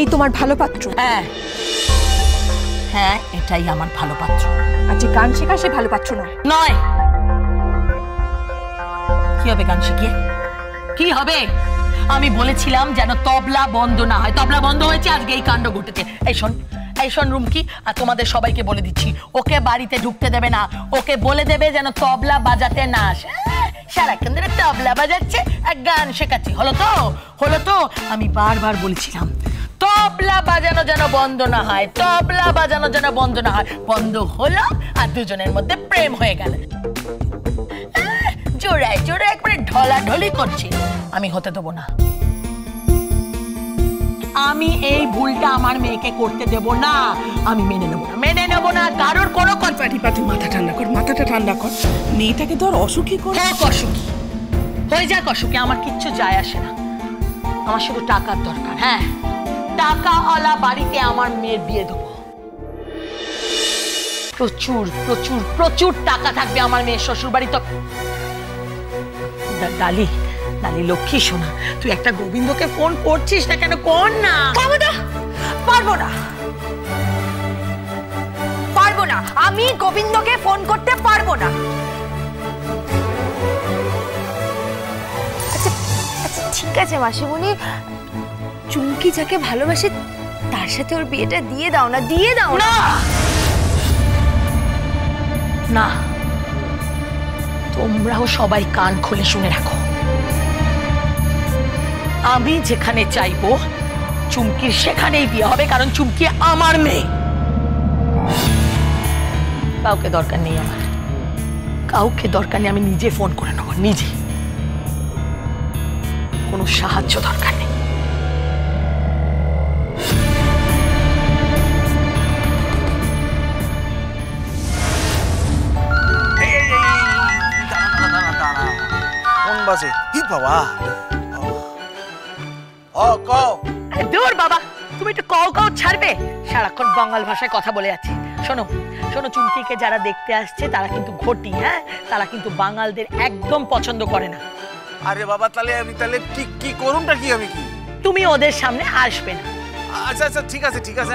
এই তোমার ভালো পাত্র? হ্যাঁ হ্যাঁ, এটাই আমার ভালো পাত্র। আর যে গান শেখা সে ভালো পাত্র নয়। নয়। কি হবে গান শিখিয়ে? কি হবে? আমি বলেছিলাম যেন তবলা বন্ধ না হয়, তবলা বন্ধ হয়েছে, আজকে এই কাণ্ড ঘটেছে। এই শোন রুমকি, আর তোমাদের সবাইকে বলে দিচ্ছি, ওকে বাড়িতে ঢুকতে দেবে না। ওকে বলে দেবে যেন তবলা বাজাতে না আসে। সারাক্ষণ ধরে তবলা বাজাচ্ছে আর গান শেখাচ্ছি। হলো তো? আমি বারবার বলেছিলাম তবলা বাজানো যেন বন্ধ না হয়, তবলা বাজানো যেন বন্ধ না হয়। বন্ধ হলো আর দুজনের মধ্যে প্রেম হয়ে গেল। জোড়ায় জোড়ায় একবারে ঢলাঢলি করছি। আমি হতে দেবো না। আমি এই ভুলটা আমার মেয়েকে করতে দেব না। আমি মেনে নেব না কারোর কোনো কথা। পাটি মাথা ঠান্ডা কর। মেয়েটাকে তো আর অসুখী কর। হোক অসুখী, হয়ে যাক অসুখী, আমার কিচ্ছু যায় আসে না। আমার শুধু টাকার দরকার। হ্যাঁ, টাকাওয়ালা বাড়িতে আমার মেয়ের বিয়ে দেবো। প্রচুর প্রচুর প্রচুর টাকা থাকবে আমার মেয়ের শ্বশুর বাড়ি। তো ডালি লক্ষ্মী সোনা, তুই একটা গোবিন্দকে ফোন করছিস না কেন? কর না। পারবো না, আমি গোবিন্দকে ফোন করতে পারবো না। আচ্ছা ঠিক আছে মাসিমণি, চুমকি যাকে ভালোবাসে তার সাথে ওর বিয়েটা দিয়ে দাও না। না, তোমরাও সবাই কান খুলে শুনে রাখো। আমি যেখানে চাইবো চুমকির সেখানেই বিয়ে হবে, কারণ চুমকি আমার মেয়ে। কাউকে দরকার নেই আমার, কাউকে দরকার নেই। আমি নিজে ফোন করে নেবো, নিজে। কোনো সাহায্য দরকার নেই। দূর বাবা, তুমি একটু কও ছাড়বে? সারাক্ষণ বাঙাল ভাষায় কথা বলে যাচ্ছে। শোনো চুমকিকে যারা দেখতে আসছে তারা কিন্তু ঘটি। হ্যাঁ, তারা কিন্তু বাঙালদের একদম পছন্দ করে না। আরে বাবা, তাহলে আমি কি করুমটা কি? আমি কি? তুমি ওদের সামনে আসবে না। আচ্ছা ঠিক আছে,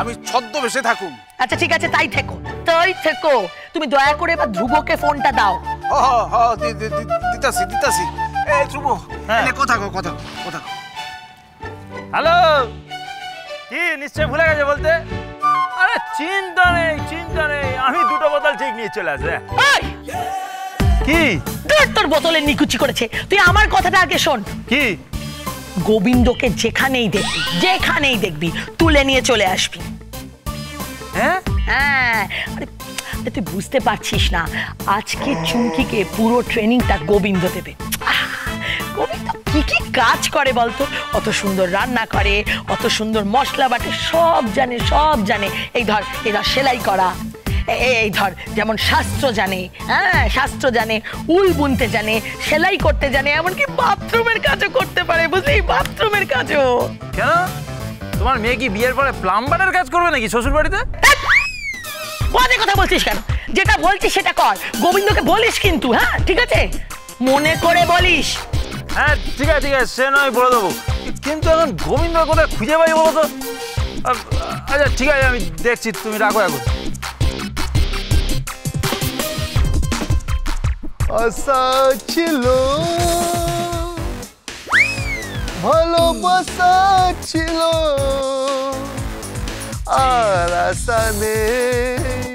আমি ছদ্মবেশে থাকুম। আচ্ছা ঠিক আছে, তাই থেকো। তুমি দয়া করে এবার ধ্রুবকে ফোনটা দাও। দিতাছি। এই ধ্রুব, কথা কও। হ্যালো, কি নিশ্চয় ভুলে গেছে বলতে? আরে চিন্তা নেই, আমি দুটো বোতল ঠিক নিয়ে চলে আসবে। কি তোর বোতলে নিকুচি করেছে? তুই আমার কথাটা আগে শোন। কি? গোবিন্দকে যেখানেই দেখবি তুলে নিয়ে চলে আসবি। হ্যাঁ, আরে তুই বুঝতে পারছিস না, আজকে চুমকিকে পুরো ট্রেনিংটা গোবিন্দ দেবে। গোবিন্দ কি কাজ করে বলতো? অত সুন্দর রান্না করে, অত সুন্দর মশলা বাটে, সব জানে। এই ধর সেলাই করা, এই ধর যেমন শাস্ত্র জানে, উল বুনতে জানে, সেলাই করতে জানে, এমনকি বাথরুমের কাজও করতে পারে। বুঝলি, বাথরুমের কাজও। কেন? তোমার মেয়ে কি বিয়ের পরে প্লাম্বারের কাজ করবে নাকি শ্বশুর বাড়িতে? বাজে কথা বলছিস কেন? যেটা বলছিস সেটা কর। গোবিন্দকে বলিস কিন্তু। হ্যাঁ ঠিক আছে, মনে করে বলিস। হ্যাঁ ঠিক আছে, সে নয় বলে দেবো, কিন্তু এখন গোবিন্দ কোথায় খুঁজে পাই বলো তো? আচ্ছা ঠিক আছে, আমি দেখছি, তুমি রাখো এখন। আশা ছিল, ভালোবাসা ছিল, আর আশা নেই,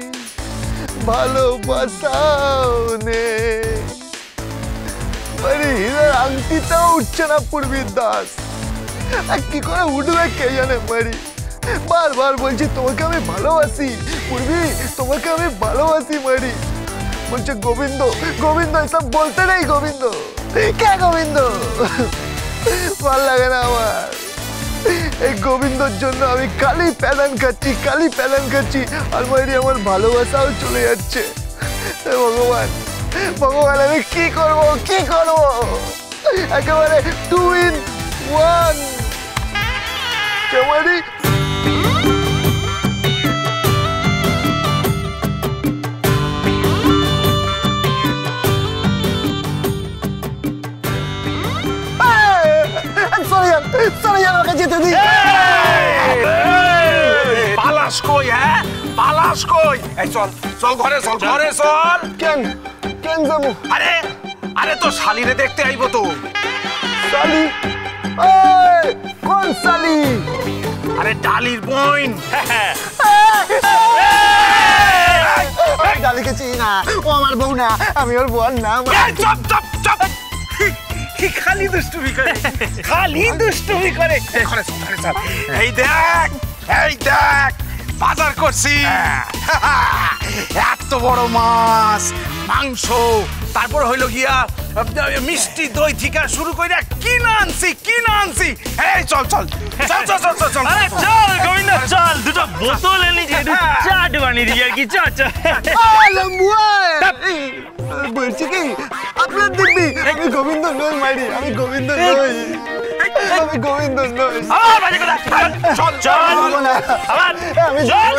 ভালোবাসাও নেই। হীরার আংটিটাও উঠছে না পূর্বীর দাস। কি করে উঠবে কে জানে মারি। বারবার বলছি তোমাকে আমি ভালোবাসি পূর্বী, তোমাকে আমি ভালোবাসি মারি। বলছে গোবিন্দ এসব বলতে নেই। গোবিন্দ কে? গোবিন্দ ভাল লাগে না আমার। এই গোবিন্দর জন্য আমি কালি প্যাদান খাচ্ছি, আর মাইরি আমার ভালোবাসাও চলে যাচ্ছে। ভগবান আমি কি করব? একেবারে 2 in 1। কেমারি সরি আমাকে যেতে দিই। যাস কই? এই চল চল ঘরে চল ঘরে চল। কেন কেন যাবো? আরে আরে তো শালিরে দেখতে আইবো তো। শালি? এই, কোন শালি? আরে ডালির বোন। ওই ডালিকে চিনি না, ও আমার বউ না, আমি ওর বোন না। এই চুপ চুপ চুপ। কি খালি দুষ্টুমি করে, খালি দুষ্টুমি করে। ঘরে চল ঘরে চল। এই দেখ বাজার করছি। এত বড় মাছ, মাংস, তারপর হইলো গিয়া মিষ্টি দই থেকে শুরু করে কিনা আনছি। এই চল চল চল চল চল চল চল। আরে চল গোবিন্দ চল, দুটো বোতল এনে চাট বানিয়ে দিই আর কি। চল চল। বলছি কি আপনার দেখবি আমি গোবিন্দ নই মাইরি, আমি গোবিন্দ নই। আবার বাজে কথা। চল চল আবার আমি চল।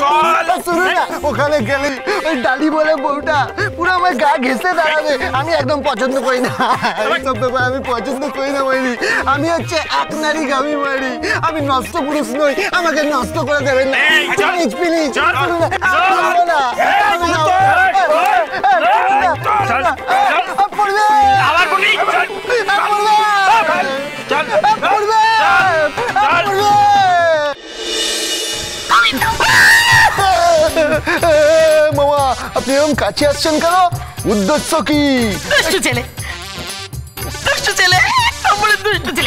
শুনুন না, ওখানে গেলে ওই ডালি বলে বউটা পুরো আমার গা ঘেঁষে দাঁড়াবে। আমি একদম পছন্দ করি না এইসব ব্যাপার, আমি পছন্দ করি না মাইরি। আমি হচ্ছে এক নারী গামি মাইরি, আমি নষ্ট পুরুষ নই, আমাকে নষ্ট করে দেবেন না প্লিজ প্লিজ। আবার বলি মামা আপনি এরকম কাছে আসছেন কেন? উদ্দেশ্য কি? দুষ্টু ছেলে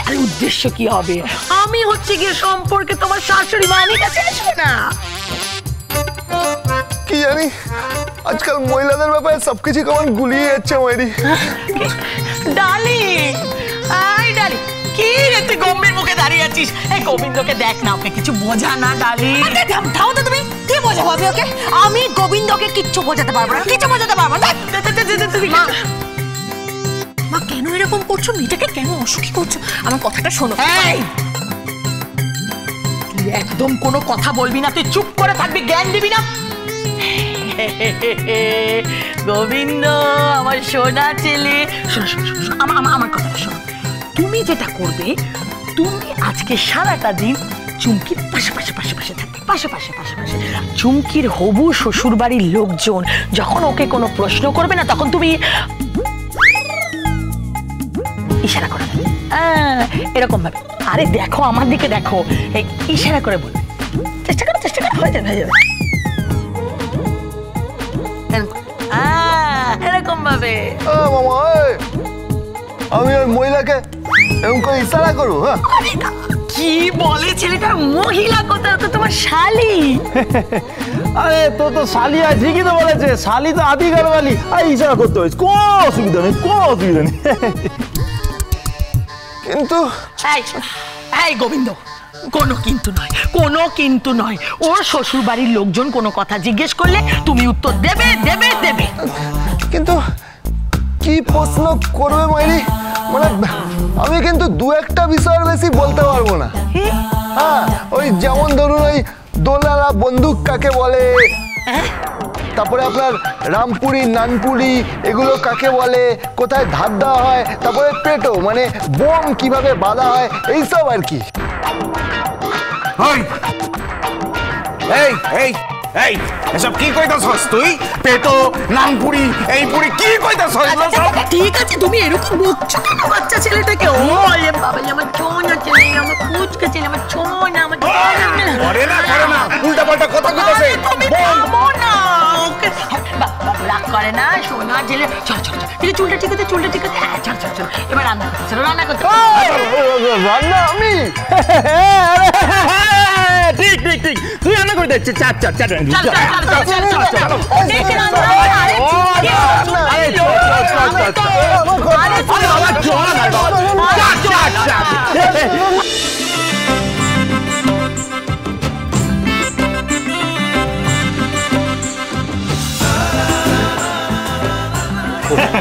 আরে উদ্দেশ্য কি হবে? আমি হচ্ছে গিয়ে সম্পর্কে তোমার শাশুড়ি মা, আমি কাছে আসবে না। কি জানি আজকাল মহিলাদের ব্যাপারে সবকিছু কেমন গুলিয়ে যাচ্ছে মাইরি। ডালি কি রে তুই গম্ভীর মুখে দাঁড়িয়ে আছিস? এই গোবিন্দকে দেখ না, ওকে কিছু বোঝা না ডালি। থাও তো তুমি, কি বোঝাবো আমি ওকে? আমি গোবিন্দকে কিচ্ছু বোঝাতে পারবো না, কিছু বোঝাতে পারবো না। মা কেন এরকম করছো? মেয়েটাকে কেন অসুখী করছো? আমার কথাটা শোনো। তুই একদম কোনো কথা বলবি না, তুই চুপ করে থাকবি, জ্ঞান দিবি না। গোবিন্দ আমার সোনা ছেলে, আমার কথাটা শোনো। তুমি যেটা করবে, তুমি আজকে সারাটা দিন চুমকির পাশে থাকবে, পাশে। চুমকির হবু শ্বশুর বাড়ির লোকজন যখন ওকে কোনো প্রশ্ন করবে না, তখন তুমি ইশারা করবে এরকম ভাবে। আরে দেখো আমার দিকে দেখো, এই ইশারা করে বলবে। চেষ্টা করো হয়ে যাবে এরকম ভাবে। মামা আমি ওই মহিলাকে এরকম করে ইশারা করবো? হ্যাঁ কি বলে ছেলেটা? মহিলা কথা তো তোমার শালি। আরে তো শালি আছে, ঠিকই তো বলেছে, শালি তো আদি গারওয়ালি। আর ইশারা করতে হয়েছে, কোনো অসুবিধা নেই। কিন্তু এই গোবিন্দ, কোনো কিন্তু নয়। ওর শ্বশুর বাড়ির লোকজন কোনো কথা জিজ্ঞেস করলে তুমি উত্তর দেবে। কিন্তু কি প্রশ্ন করবে মাইরি? মানে আমি কিন্তু দু একটা বিষয়ের বেশি বলতে পারবো না। হ্যাঁ ওই যেমন ধরুন ওই দোলারা বন্দুক কাকে বলে, তারপরে আপনার রামপুরি নানপুরি এগুলো কাকে বলে, কোথায় ধার দেওয়া হয়, তারপরে পেটো মানে বোম কিভাবে বাঁধা হয়, এইসব আর কি। এই এসব কি কইতাছস তুই? পেটো নানপুরি এই পুরি কি কইতাছস? ঠিক আছে, তুমি এরকম বকছো কেন বাচ্চা ছেলেটাকে? ও বাবা, আমার ছোনা ছেলে, আমার কুচকা ছেলে, আমার ছোনা, আমার করে না উল্টা পাল্টা কথা কইতাছে। তুমি থামো না ওকে। রাগ করে না সোনা ছেলে। চল চুলটা ঠিক আছে। চল এবার রান্না করতে। রান্না আমি? ঠিক তুই রান্না করে দিচ্ছিস। চাট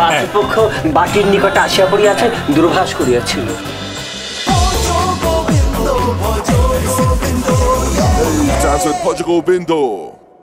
পাত্রপক্ষ বাটির নিকটে আসিয়া পড়িয়াছে, দূরভাষ করিয়াছিল। That's with Portugal Bindo.